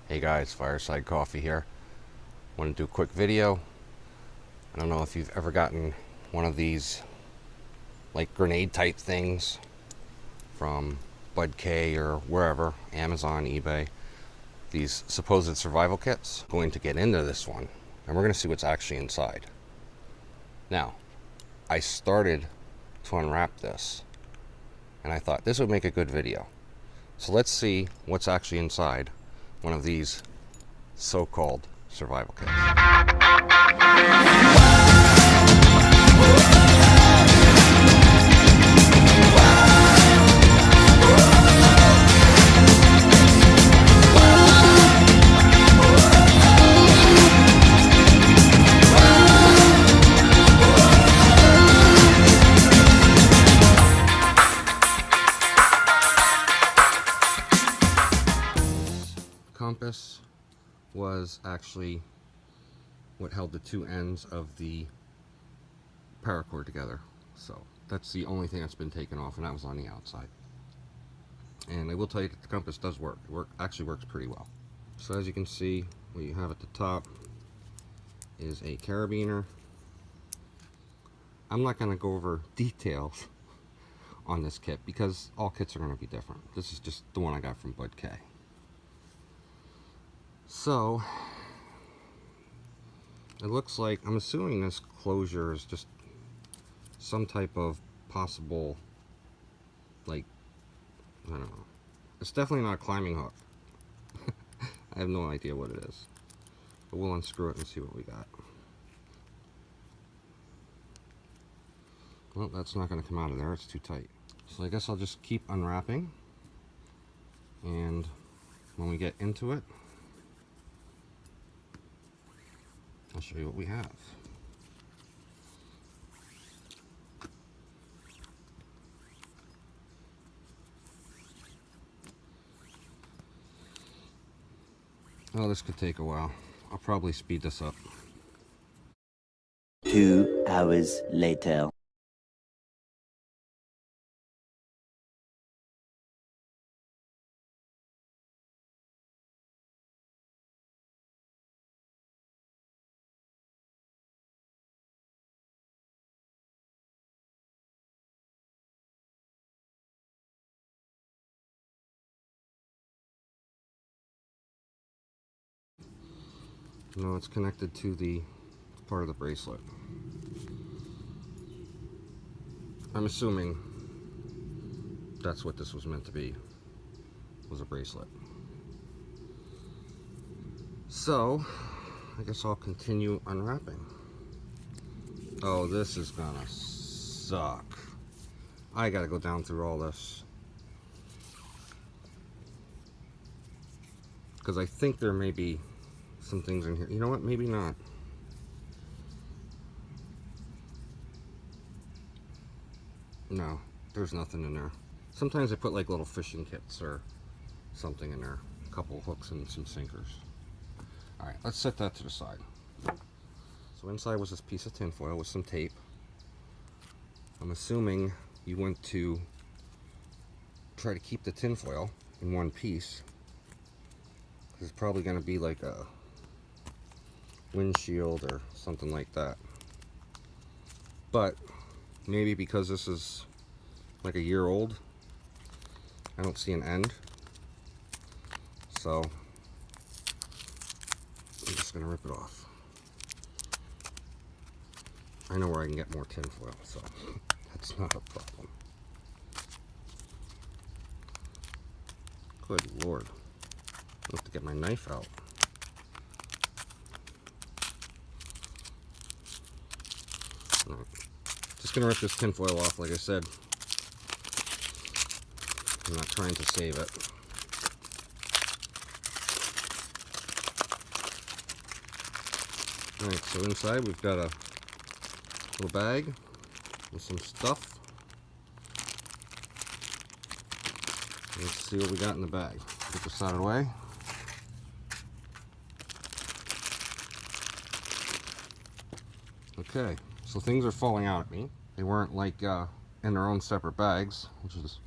Hey guys, Fireside Coffee here. Want to do a quick video. I don't know if you've ever gotten one of these like grenade type things from Budk or wherever, Amazon, eBay. These supposed survival kits. Going to get into this one and we're going to see what's actually inside. Now, I started to unwrap this and I thought this would make a good video. So let's see what's actually inside one of these so-called survival kits. Compass was actually what held the two ends of the paracord together. So that's the only thing that's been taken off, and that was on the outside. And I will tell you that the compass does work. It actually works pretty well. So as you can see, what you have at the top is a carabiner. I'm not going to go over details on this kit because all kits are going to be different. This is just the one I got from Budk. So it looks like, I'm assuming this closure is just some type of possible, like, I don't know. It's definitely not a climbing hook. I have no idea what it is. But we'll unscrew it and see what we got. Well, that's not going to come out of there. It's too tight. So I guess I'll just keep unwrapping. And when we get into it, I'll show you what we have. Oh, this could take a while. I'll probably speed this up. 2 hours later. No, it's connected to the part of the bracelet. I'm assuming that's what this was meant to be, was a bracelet. So, I guess I'll continue unwrapping. Oh, this is gonna suck. I gotta go down through all this. Because I think there may be some things in here. You know what? Maybe not. No, there's nothing in there. Sometimes I put like little fishing kits or something in there. A couple hooks and some sinkers. Alright, let's set that to the side. So inside was this piece of tinfoil with some tape. I'm assuming you want to try to keep the tinfoil in one piece. It's probably going to be like a windshield or something like that. But maybe because this is like a year old, I don't see an end. So I'm just going to rip it off. I know where I can get more tinfoil, so that's not a problem. Good Lord. I have to get my knife out. Right. Just gonna rip this tinfoil off, like I said. I'm not trying to save it. Alright, so inside we've got a little bag with some stuff. Let's see what we got in the bag. Get this out of the way. Okay, so things are falling out at me. They weren't like in their own separate bags, which is,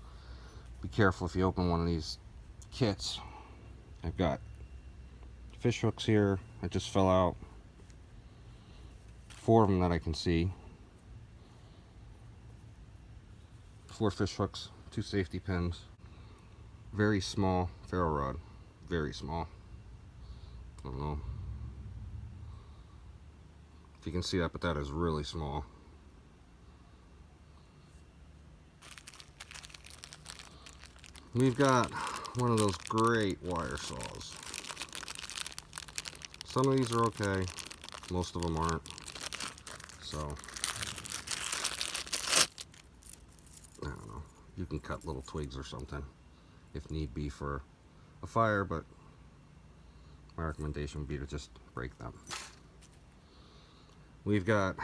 be careful if you open one of these kits. I've got fish hooks here that just fell out. 4 of them that I can see. 4 fish hooks, 2 safety pins. Very small ferro rod. Very small. I don't know if you can see that, but that is really small. We've got one of those great wire saws. Some of these are okay, most of them aren't. So, I don't know. You can cut little twigs or something if need be for a fire, but my recommendation would be to just break them. We've got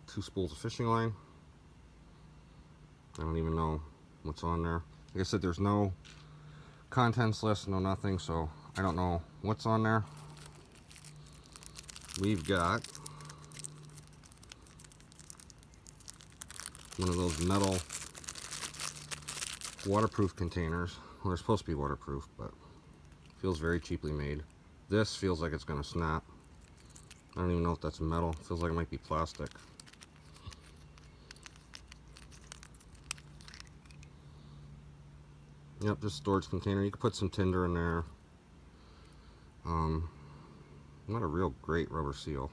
2 spools of fishing line. I don't even know what's on there. Like I said, there's no contents list, no nothing, so I don't know what's on there. We've got one of those metal waterproof containers. Well, they're supposed to be waterproof, but feels very cheaply made. This feels like it's going to snap. I don't even know if that's metal. It feels like it might be plastic. Yep, just storage container. You could put some tinder in there. Not a real great rubber seal.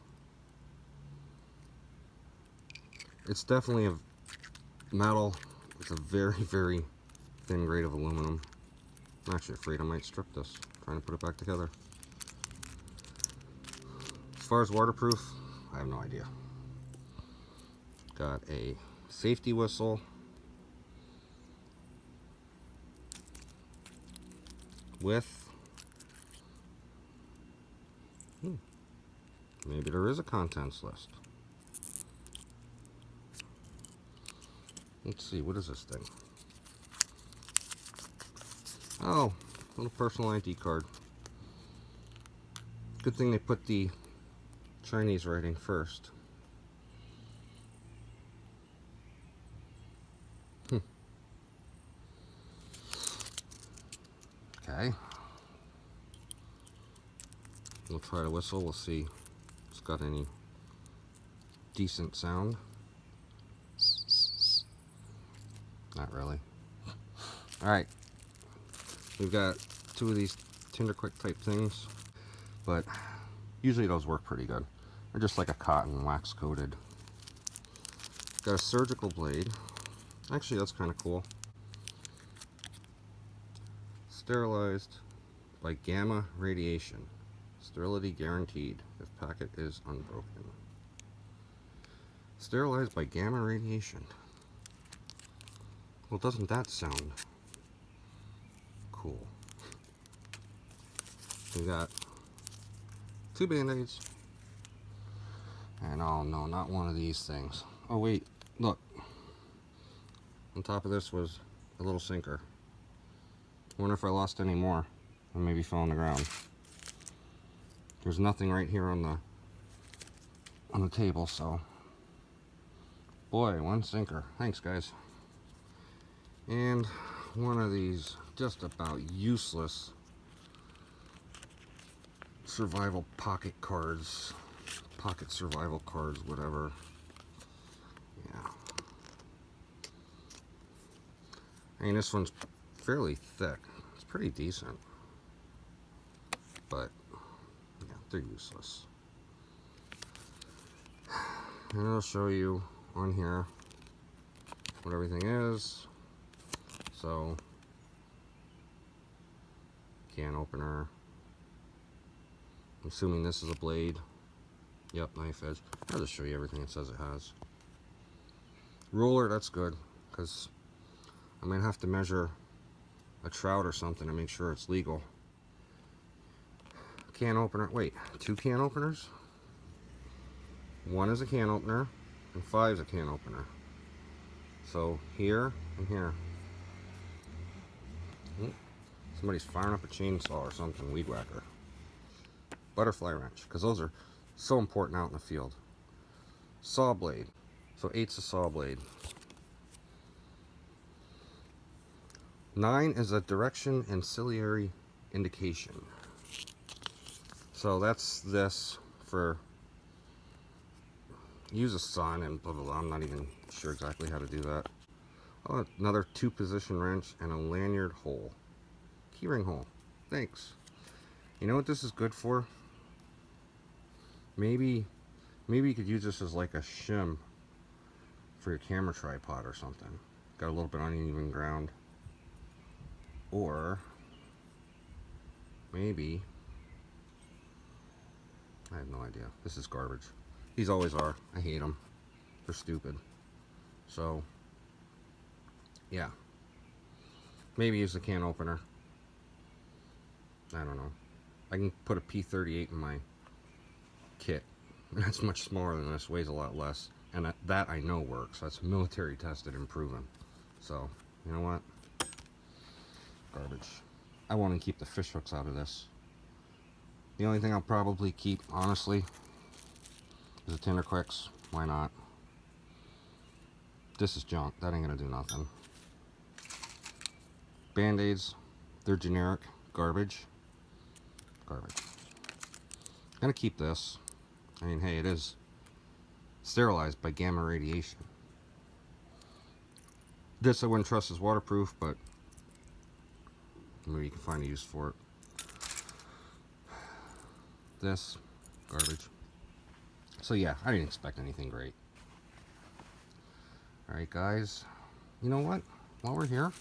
It's definitely a metal. It's a very, very thin grade of aluminum. I'm actually afraid I might strip this, trying to put it back together. As far as waterproof, I have no idea. Got a safety whistle with, maybe there is a contents list. Let's see, what is this thing? Oh, little personal ID card. Good thing they put the Chinese writing first. Okay. We'll try to whistle. We'll see if it's got any decent sound. Not really. Alright. We've got 2 of these Tinder Quick type things, but usually those work pretty good. They're just like a cotton wax coated. Got a surgical blade. Actually, that's kind of cool. Sterilized by gamma radiation. Sterility guaranteed if packet is unbroken. Sterilized by gamma radiation. Well, doesn't that sound cool? We got 2 band-aids. And oh no, not one of these things. Oh wait, look. On top of this was a little sinker. I wonder if I lost any more and maybe fell on the ground. There's nothing right here on the table, so boy, 1 sinker. Thanks, guys. And one of these just about useless survival pocket cards, pocket survival cards, whatever. Yeah. I mean, this one's fairly thick. It's pretty decent, but yeah, they're useless. And I'll show you on here what everything is. So, can opener. I'm assuming this is a blade. Yep, knife edge. I'll just show you everything it says it has. Ruler, that's good, because I might have to measure a trout or something to make sure it's legal. Can opener. Wait, 2 can openers? 1 is a can opener, and 5 is a can opener. So here and here. Somebody's firing up a chainsaw or something, weed whacker. Butterfly wrench, because those are so important out in the field. Saw blade. So 8's a saw blade. 9 is a direction and ciliary indication. So that's this for use a sun and blah blah blah. I'm not even sure exactly how to do that. Oh, another 2-position wrench and a lanyard hole. Keyring hole. Thanks. You know what this is good for? Maybe you could use this as like a shim for your camera tripod or something. Got a little bit uneven ground. Or maybe, I have no idea. This is garbage. These always are. I hate them. They're stupid. So, yeah. Maybe use the can opener. I don't know. I can put a P38 in my kit. That's much smaller than this, weighs a lot less. And that I know works. That's military tested and proven. So, you know what? Garbage. I want to keep the fish hooks out of this. The only thing I'll probably keep, honestly, is the Tinder Quicks. Why not? This is junk. That ain't gonna do nothing. Band-Aids, they're generic. Garbage. Garbage. I'm gonna keep this. I mean, hey, it is sterilized by gamma radiation. This I wouldn't trust as waterproof, but maybe you can find a use for it. This, garbage. So yeah, I didn't expect anything great. Alright guys, you know what? While we're here,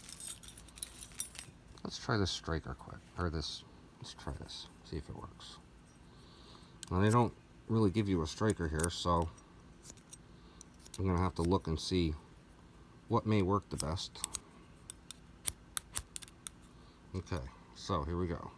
let's try this striker quick. Let's try this, see if it works. Now they don't really give you a striker here, so I'm gonna have to look and see what may work the best. Okay, so here we go.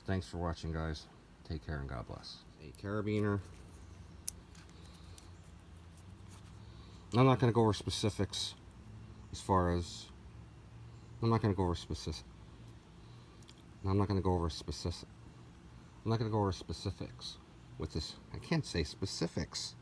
Thanks for watching, guys. Take care and God bless. A carabiner. I'm not going to go over specifics as far as... I'm not going to go over specifics. I'm not going to go over specifics with this. I can't say specifics.